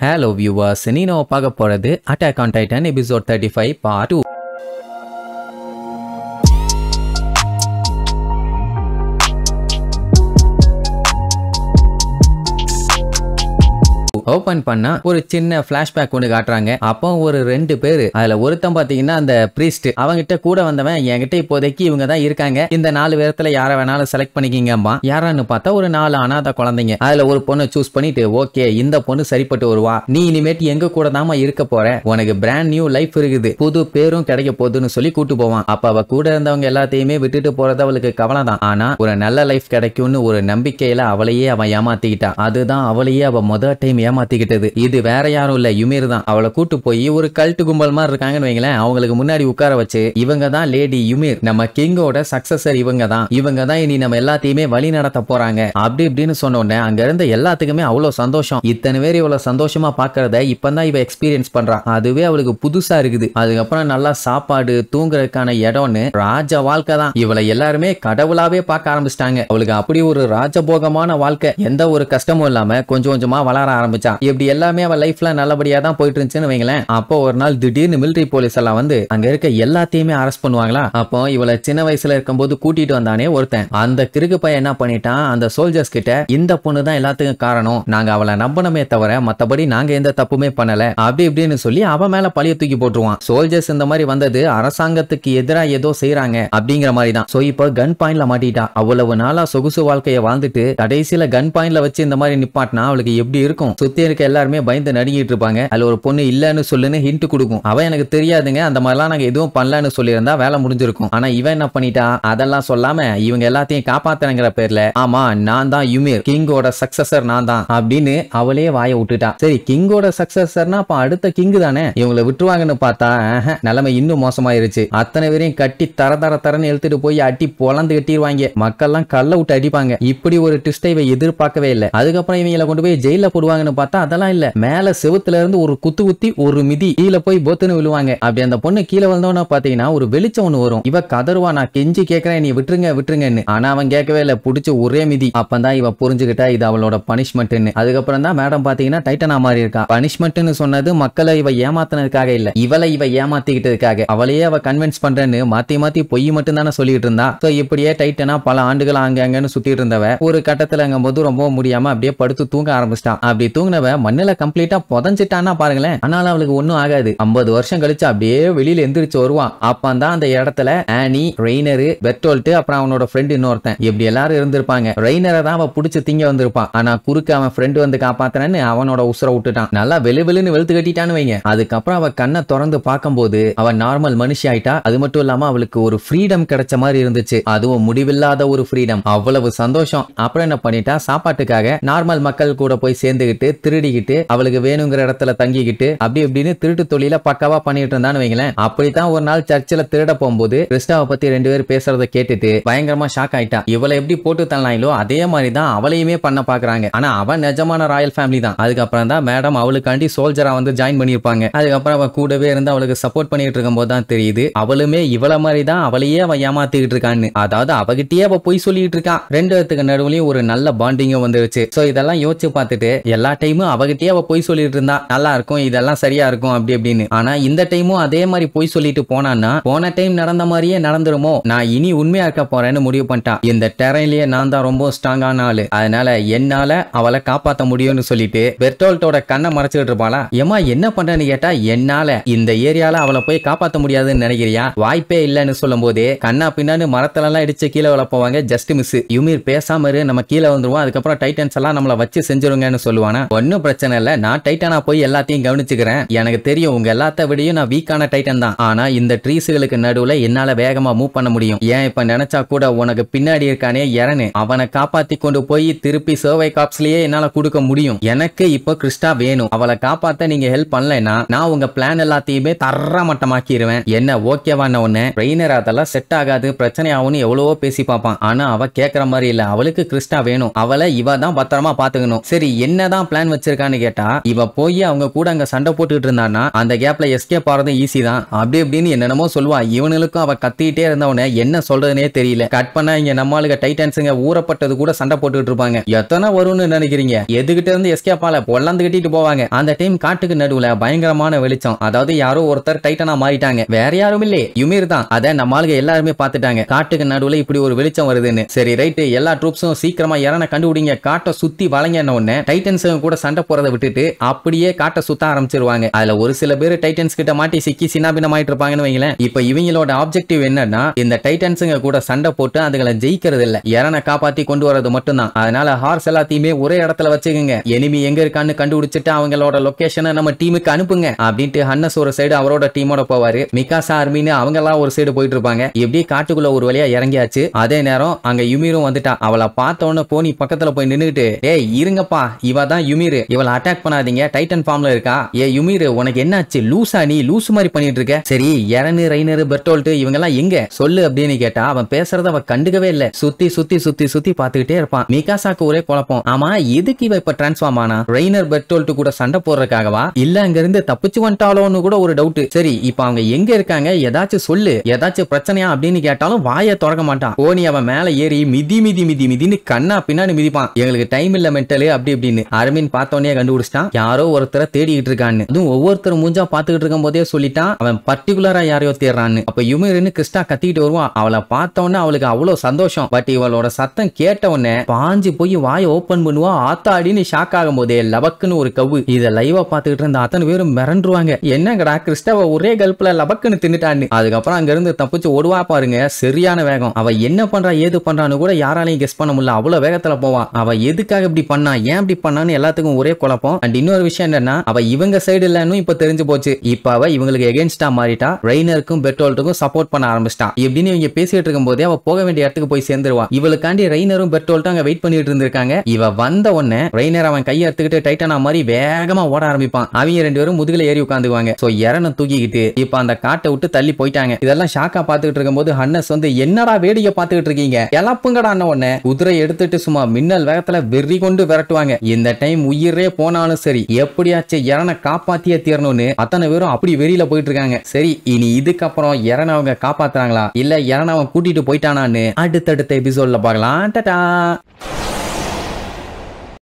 Hello viewers, Niño பார்க்க போறது Attack on Titan episode 35 part 2. Open பண்ணா ஒரு சின்ன ஃபிளாஷ்பேக் ஒன்று காட்டுறாங்க. அப்போ ஒரு 2 பேர், அதுல ஒருத்தன் பாத்தீங்கன்னா அந்த பிரீஸ்ட், அவங்கிட்ட கூட வந்தவன் என்கிட்ட இப்போதைக்கு இவங்க தான் இருக்காங்க, இந்த 4 பேர்த்துல யார வேணாலும் செலக்ட் பண்ணிக்கிங்கம்மா. யாரான்னு பார்த்தா ஒரு 4 அனாதை குழந்தைங்க. அதுல ஒரு பொண்ணை சூஸ் பண்ணிட்டு, ஓகே இந்த பொண்ணு சரிப்பட்டு வருவா, நீ இனிமேட்டு எங்க கூட தாமா இருக்க போற, உனக்கு பிராண்ட் நியூ லைஃப் இருக்குது, புது பேரும் கிடைக்க போகுதுன்னு சொல்லி கூட்டு போவான். அப்ப அவ கூட இருந்தவங்க எல்லாத்தையுமே விட்டுட்டு போறது அவளுக்கு கவலை தான். ஆனா ஒரு நல்ல லைஃப் கிடைக்கும்னு ஒரு நம்பிக்கையில அவளையே அவன் ஏமாத்திக்கிட்டா. அதுதான் அவளையே அவ முதல் டைம் ஏமாத்திக்கிட்டது. இது வேற யாரும் இல்ல, யுமீர் தான். அவளை கூட்டு போய் ஒரு கல்ட் கும்பல் மாதிரி இருக்காங்கன்னு வைங்களேன், அவங்களுக்கு முன்னாடி உட்கார வச்சு, இவங்க தான் லேடி யுமீர், நம்ம கிங்கோட சக்சஸர், இவங்க தான் இனி நம்ம எல்லாத்தையுமே வழி நடத்த போறாங்க அப்படி இப்படின்னு சொன்ன உடனே அங்க இருந்த எல்லாத்துக்குமே அவ்வளவு சந்தோஷம். இத்தனை பேர் இவ்வளவு சந்தோஷமா பாக்குறத இப்பதான் இவ எக்ஸ்பீரியன்ஸ் பண்றான். அதுவே அவளுக்கு புதுசா இருக்குது. அதுக்கப்புறம் நல்லா சாப்பாடு, தூங்குறதுக்கான இடம்னு ராஜ வாழ்க்கை தான். இவளை எல்லாருமே கடவுளாவே பார்க்க ஆரம்பிச்சிட்டாங்க. அவளுக்கு அப்படி ஒரு ராஜபோகமான வாழ்க்கை, எந்த ஒரு கஷ்டமும் இல்லாம கொஞ்சம் கொஞ்சமா வளர ஆரம்பிச்சா. இப்படி எல்லாமே அவ லைஃப்ல நல்லபடியா தான் போயிட்டு இருந்துச்சுன்னு வைங்களேன். அப்போ ஒரு நாள் திடீர்னு மிலிட்டரி போலீஸ் எல்லாம் வந்து அங்க இருக்க எல்லாத்தையுமே அரெஸ்ட் பண்ணுவாங்களா. அப்போ இவளை சின்ன வயசுல இருக்கும்போது கூட்டிட்டு வந்தானே ஒருத்தன், அந்த கிறுக்கு பையன் என்ன பண்ணிட்டான், அந்த சோல்ஜர்ஸ் கிட்ட இந்த பொண்ணு தான் எல்லாத்துக்கும் காரணம், நாங்க அவளை நம்பணுமே தவிர மத்தபடி நாங்க எந்த தப்புமே பண்ணல அப்படி இப்படின்னு சொல்லி அவன் மேல பழிய தூக்கி போட்டுருவான். சோல்ஜர்ஸ் இந்த மாதிரி வந்தது அரசாங்கத்துக்கு எதிராக ஏதோ செய்யறாங்க அப்படிங்கிற மாதிரி தான். சோ இப்போ கன் பாயிண்ட்ல மாட்டிட்டா. அவ்வளவு நாளா சொகுசு வாழ்க்கையை வாழ்ந்துட்டு கடைசியில கன் பாயிண்ட்ல வச்சு இந்த மாதிரி நிப்பாட்டினா அவளுக்கு எப்படி இருக்கும். சுத்தி இருக்க எல்லாருமே பயந்து நடுங்கிட்டு இருப்பாங்க. அதுல ஒரு பொண்ணு இல்லன்னு சொல்லுன்னு ஹிண்ட் கொடுக்கும். அவன் எனக்கு தெரியாதுங்க, அந்த மாதிரிலாம் நாங்க எதுவும் பண்ணலன்னு சொல்லியிருந்தா வேலை முடிஞ்சிருக்கும். ஆனா இவன் என்ன பண்ணிட்டா, அதெல்லாம் சொல்லாம இவங்க எல்லாத்தையும் காப்பாத்துறங்கிற பேர்ல, ஆமா நான் தான் யுமீர், கிங்கோட சக்சஸர் நான் தான் அப்படின்னு அவளே வாய விட்டுட்டா. சரி கிங்கோட சக்சஸர்னா அப்ப அடுத்த கிங் தானே, இவங்களை விட்டுருவாங்கன்னு பார்த்தா நிலைமை இன்னும் மோசமாயிருச்சு. அத்தனை பேரையும் கட்டி தரன்னு எழுத்துட்டு போய் அட்டி பொலந்து கட்டிடுவாங்க. மக்கள்லாம் கல்ல விட்டு அடிப்பாங்க. இப்படி ஒரு ட்விஸ்டை இவ எதிர்பார்க்கவே இல்லை. அதுக்கப்புறம் இவங்களை கொண்டு போய் ஜெயில போடுவாங்கன்னு பார்த்தா அதெல்லாம் இல்ல, மேல செவுத்துல இருந்து ஒரு குத்தி ஒரு மிதி கீழே போய் போத்துன்னு விழுவாங்க. அப்படி அந்த பொண்ணு கீழே வந்தோன்னா பாத்தீங்கன்னா ஒரு வெளிச்சம் ஒண்ணு வரும். இவ கதறுவா, நான் கெஞ்சி கேட்கிறேன் நீ விட்டுருங்கன்னு. ஆனா அவன் கேட்கவே இல்ல, புடிச்சு ஒரே மிதி. அப்பதான் இவ புரிஞ்சுக்கிட்டா இது அவளோட பனிஷ்மெண்ட்னு. அதுக்கப்புறம் தான் மேடம் பாத்தீங்கன்னா டைட்டனா மாறி இருக்கா. பனிஷ்மெண்ட்னு சொன்னது மக்களை இவ ஏமாத்தினதுக்காக இல்ல, இவளை இவ ஏமாத்திக்கிட்டதுக்காக. அவளையே அவ கன்வின்ஸ் பண்றேன்னு மாத்தி பொய் மட்டும் தானே சொல்லிட்டு இருந்தா. சோ இப்படியே டைட்டனா பல ஆண்டுகள் அங்கன்னு சுத்திட்டு இருந்தவ ஒரு கட்டத்துல அங்க போது ரொம்ப முடியாம அப்படியே படுத்து தூங்க ஆரம்பிச்சிட்டான். அப்படி தூங்கினவ மண்ணில கம்ப்ளீட்டா புதஞ்சிட்டான்னா பாருங்களேன். ஆனாலும் அவளுக்கு ஒன்னும் ஆகாது. 50 வருஷம் கழிச்சு அப்படியே வெளியில எந்திரிச்சு வருவான். அப்பதான் அந்த இடத்துல ஆனி, ரெய்னர், பெர்டோல்ட், அப்புறம் அவனோட ஃப்ரெண்ட் இன்னொருத்தன், இப்படி எல்லாரும் இருந்திருப்பாங்க. ரெய்னரை தான் அவ புடிச்சு திங்க வந்திருப்பான். ஆனா குறுக்க அவன் ஃப்ரெண்ட் வந்து காப்பாத்துறேன்னு அவனோட உசுர விட்டுட்டான். நல்லா வெளுன்னு வெளுத்து கட்டிட்டான்னு வைங்க. அதுக்கப்புறம் அவ கண்ணை திறந்து பார்க்கும்போது அவன் நார்மல் மனுஷி ஆயிட்டா. அது மட்டும் இல்லாம அவளுக்கு ஒரு ஃப்ரீடம் கிடைச்ச மாதிரி இருந்துச்சு. அதுவும் முடிவில்லாத ஒரு ஃப்ரீடம். அவ்வளவு சந்தோஷம். அப்புறம் என்ன பண்ணிட்டா, சாப்பாட்டுக்காக நார்மல் மக்கள் கூட போய் சேர்ந்துகிட்டு திருடிக்கிட்டு அவளுக்கு வேணுங்கிற இடத்துல தங்கிக்கிட்டு அப்படி இப்படின்னு திருட்டு தொழில பக்காவா பண்ணிட்டு இருந்தான்னு வைங்களேன். அப்படித்தான் ஒரு நாள் சர்ச்சில் திருட போகும்போது கிறிஸ்டாவை பத்தி 2 பேர் பேசுறத கேட்டுட்டு பயங்கரமா ஷாக் ஆயிட்டா. இவளை எப்படி போட்டு தள்ளாங்களோ அதே மாதிரி தான் அவளையுமே பண்ண பாக்குறாங்க. ஆனா அவன் நிஜமான ராயல் ஃபேமிலி தான். அதுக்கப்புறம் தான் மேடம் அவளுக்காண்டி சோல்ஜரா வந்து ஜாயின் பண்ணிருப்பாங்க. அதுக்கப்புறம் அவ கூடவே இருந்து அவளுக்கு சப்போர்ட் பண்ணிட்டு இருக்கும் போது தான் தெரியுது அவளுமே இவள மாதிரி தான் அவளையே அவ ஏமாத்திக்கிட்டு இருக்கான்னு. அதாவது அவகிட்டயே அவ போய் சொல்லிட்டு இருக்கான். 2 பேத்துக்கு நடுவுலயும் ஒரு நல்ல பாண்டிங்கும் வந்துருச்சு. சோ இதெல்லாம் யோசிச்சு பார்த்துட்டு எல்லா டைமும் அவகிட்டயே அவ போய் சொல்லிட்டு இருந்தா நல்லா இருக்கும், இதெல்லாம் சரியா இருக்கும் அப்படி அப்படின்னு. ஆனா இந்த டைமும் அதே மாதிரி போய் சொல்லிட்டு போனான்னா போன டைம் நடந்த மாதிரியே நடந்துருமோ, நான் இனி உண்மையா இருக்க போறேன்னு முடிவு பண்ணிட்டான். இந்த டெரைன்லயே நான் தான் ரொம்ப ஸ்ட்ராங்கான ஆளு, அதனால என்னால அவளை காப்பாத்த முடியும்னு சொல்லிட்டு பெர்டோல்ட்டோட கண்ணை மறைச்சிட்டு இருப்பாளா. ஏமா என்ன பண்றேன்னு கேட்டா, என்னால இந்த ஏரியால அவளை போய் காப்பாத்த முடியாதுன்னு நினைக்கிறியா, வாய்ப்பே இல்லன்னு சொல்லும் போதே கண்ணா பின்னான்னு மரத்துல எல்லாம் இடிச்சு கீழே விழ போவாங்க. Just miss. யுமீர் பேசாம இரு, நம்ம கீழே வந்துருவோம், அதுக்கப்புறம் டைட்டன்ஸ் எல்லாம் நம்மளை வச்சு செஞ்சிருங்கன்னு சொல்லுவானா. ஒன்னும் பிரச்சனை இல்ல, நான் டைட்டனா போய் எல்லாத்தையும் கவனிச்சுக்கிறேன், எனக்கு தெரியும் உங்க எல்லாத்த விடையும் நான் வீக்கான டைட்டன் தான். ஆனா இந்த ட்ரீஸ்களுக்கு நடுவுல என்னால வேகமா மூவ் பண்ண முடியும். ஏன் இப்ப நினைச்சா கூட உனக்கு பின்னாடி இருக்கானே எரனு, அவனை காப்பாத்தி கொண்டு போய் திருப்பி சர்வை காப்ஸ்லயே என்னால கொடுக்க முடியும். எனக்கு இப்போ கிறிஸ்டா வேணும், அவளை காப்பாத்த நீங்க ஹெல்ப் பண்ணலன்னா நான் உங்க பிளான் எல்லாத்தையுமே தரமட்டமாக்கிடுவேன். என்ன ஓகேவான ஒண்ணு. ரெய்னர் அதெல்லாம் செட் ஆகாது, பிரச்சனை ஆகும்னு எவ்வளவோ பேசி பார்ப்பான். ஆனா அவ கேட்கற மாதிரி இல்ல, அவளுக்கு கிறிஸ்டா வேணும், அவளை இவ தான் பத்திரமா பாத்துக்கணும். சரி என்னதான் பிளான் பிளான் வச்சிருக்கான்னு கேட்டா இவ போய் அவங்க கூட அங்க சண்டை போட்டுட்டு இருந்தான்னா அந்த கேப்ல எஸ்கேப் ஆறது ஈஸி தான் அப்படி இப்படின்னு என்னென்னமோ சொல்லுவா. இவனுக்கும் அவ கத்திட்டே இருந்தவன என்ன சொல்றதுனே தெரியல. கட் பண்ணா இங்க நம்மளுக்கு டைட்டன்ஸுங்க ஊறப்பட்டது கூட சண்டை போட்டுட்டு இருப்பாங்க. எத்தனை வரும்னு நினைக்கிறீங்க? எதுகிட்ட இருந்து எஸ்கேப் ஆல பொல்லந்து கட்டிட்டு போவாங்க. அந்த டைம் காட்டுக்கு நடுவுல பயங்கரமான வெளிச்சம். அதாவது யாரோ ஒருத்தர் டைட்டனா மாறிட்டாங்க. வேற யாரும் இல்ல, யுமிர் தான். அத நம்மளுக்கு எல்லாருமே பாத்துட்டாங்க. காட்டுக்கு நடுவுல இப்படி ஒரு வெளிச்சம் வருதுன்னு. சரி ரைட், எல்லா ட்ரூப்ஸும் சீக்கிரமா இறன கண்டுபிடிங்க. காட்டை சுத்தி வளைங்கன உடனே டைட்டன்ஸுங்க கூட சண்டை போறதை விட்டுட்டு அப்படியே காட்டை சுத்த ஆரம்பிச்சிருவாங்க. அதுல ஒரு சில பேர் டைட்டன்ஸ் கிட்ட மாட்டி சிக்கி சின்னாபின்னம் ஆயிட்டு இருப்பாங்கன்னு வைங்களேன். இப்ப இவங்களோட ஆப்ஜெக்டிவ் என்னன்னா இந்த டைட்டன்ஸுங்க கூட சண்டை போட்டு அதுகளை ஜெயிக்கிறது இல்ல, இறனை காப்பாத்தி கொண்டு வரது மட்டும்தான். அதனால ஹார்ஸ் எல்லாத்தையுமே ஒரே இடத்துல வச்சுக்கோங்க. எனிமி எங்க இருக்கான்னு கண்டுபிடிச்சிட்டு அவங்களோட லொகேஷனை நம்ம டீமுக்கு அனுப்புங்க அப்படின்ட்டு ஹன்னஸ் ஒரு சைடு அவரோட டீமோட போவாரு. மிகாசா ஆர்மின்னு அவங்க எல்லாம் ஒரு சைடு போயிட்டு இருப்பாங்க. இப்படி காட்டுக்குள்ள ஒரு வழியா இறங்கியாச்சு. அதே நேரம் அங்க யுமிரும் வந்துட்டா. அவளை பார்த்த உடனே போனி பக்கத்துல போய் நின்னுட்டு ஏய் இருங்கப்பா, இவ தான் யுமிர், இவளை அட்டாக் பண்ணாதீங்க, டைட்டன் ஃபார்ம்ல இருக்கா. ஏ யுமிர் உனக்கு என்னாச்சு? லூசா நீ? லூசு மாதிரி பண்ணிட்டு இருக்க. சரி எரனு ரைனர் பெர்டோல்ட் இவங்க எல்லாம் எங்க சொல்லு அப்படின்னு கேட்டா அவன் பேசுறத அவ கண்டுக்கவே இல்ல. சுத்தி சுத்தி சுத்தி சுத்தி பாத்துக்கிட்டே இருப்பான். மிகாசாக்கு ஒரே குழப்பம். ஆமா எதுக்கு இவ இப்ப டிரான்ஸ்ஃபார்ம் ஆனா? ரைனர் பெர்டோல்ட் கூட சண்டை போடுறதுக்காகவா இல்ல அங்க இருந்து தப்பிச்சு வந்துட்டாலோன்னு கூட ஒரு டவுட். சரி இப்ப அவங்க எங்க இருக்காங்க, ஏதாச்சும் சொல்லு, ஏதாச்சும் பிரச்சனையா அப்படின்னு கேட்டாலும் வாயை திறக்க மாட்டான். போனி அவன் மேல ஏறி மிதி மிதி மிதி மிதின்னு கண்ணா பின்னாடி மிதிப்பான். எங்களுக்கு டைம் இல்ல மென்டலு அப்படி இப்படின்னு. அரவிந்த் பார்த்தோன்னே கண்டுபிடிச்சிட்டான் யாரோ ஒருத்தரை தேடிட்டு இருக்கான்னு. அதுவும் ஒவ்வொருத்தரும் மூஞ்சா பாத்துக்கிட்டு இருக்கும் போதே சொல்லிட்டான் அவன் பர்டிகுலரா யாரையோ தேடுறான்னு. அப்ப யுமிர்னு கிறிஸ்டா கத்திட்டு வருவான். அவளை பார்த்தோன்னே அவளுக்கு அவ்வளவு சந்தோஷம். பட் இவளோட சத்தம் கேட்ட உடனே பாஞ்சு போய் வாயை ஓபன் பண்ணுவா. ஆத்தாடின்னு ஷாக் ஆகும் போதே லபக்குன்னு ஒரு கவ்வு. இதை லைவா பாத்துக்கிட்டு இருந்த அத்தனை பேரும் மிரண்டுருவாங்க. என்னங்கடா கிறிஸ்டாவ ஒரே கல்ப்ல லபக்குன்னு தின்னுட்டான்னு. அதுக்கப்புறம் அங்க இருந்து தப்பிச்சு ஓடுவா பாருங்க, சரியான வேகம். அவ என்ன பண்றா ஏது பண்றான்னு கூட யாராலையும் கெஸ் பண்ண முடியல. அவ்வளவு வேகத்துல போவா. அவ எதுக்காக இப்படி பண்ணா, ஏன் இப்படி பண்ணான்னு எல்லாத்துக்கும் ஒரே குழப்பம். அண்ட் இன்னொரு விஷயம் என்னன்னா அவ இவங்க சைடு இல்லன்னு இப்ப தெரிஞ்சு போச்சு. இப்ப அவ இவங்களுக்கு எகென்ஸ்டா மாறிட்டா. ரெய்னருக்கும் பெர்டோல்ட்டுக்கும் சப்போர்ட் பண்ண ஆரம்பிச்சிட்டா. இப்படின்னு இவங்க பேசிட்டு இருக்கும் போதே அவ போக வேண்டிய இடத்துக்கு போய் சேர்ந்துருவா. இவளுக்காண்டி ரெய்னரும் பெர்டோல்ட்டும் அங்க வெயிட் பண்ணிட்டு இருந்திருக்காங்க. இவ வந்த உடனே ரெய்னர் அவன் கையை எடுத்துக்கிட்டு டைட்டனா மாதிரி வேகமா ஓட ஆரம்பிப்பான். அவங்க ரெண்டு பேரும் முதுகுல ஏறி உட்காந்துக்குவாங்க. சோ இறனை தூக்கிக்கிட்டு இப்ப அந்த காட்டை விட்டு தள்ளி போயிட்டாங்க. இதெல்லாம் ஷாக்கா பாத்துக்கிட்டு இருக்கும் போது ஹன்னஸ் வந்து என்னடா வேடிக்கை பாத்துக்கிட்டு இருக்கீங்க, எலப்புங்கடா உடனே குதிரை எடுத்துட்டு சும்மா மின்னல் வேகத்துல வெறி கொண்டு விரட்டுவாங்க. இந்த டைம் உயிரே போனாலும் சரி எப்படியாச்சும் இறனை காப்பாத்தியே தீரணும்னு அத்தனை பேரும் அப்படி வெறியில போயிட்டு இருக்காங்க. சரி இனி இதுக்கப்புறம் இறனை அவங்க காப்பாத்துறாங்களா இல்ல இறனை அவன் கூட்டிட்டு போயிட்டானான்னு அடுத்தடுத்த எபிசோட்ல பார்க்கலாம். டாடா.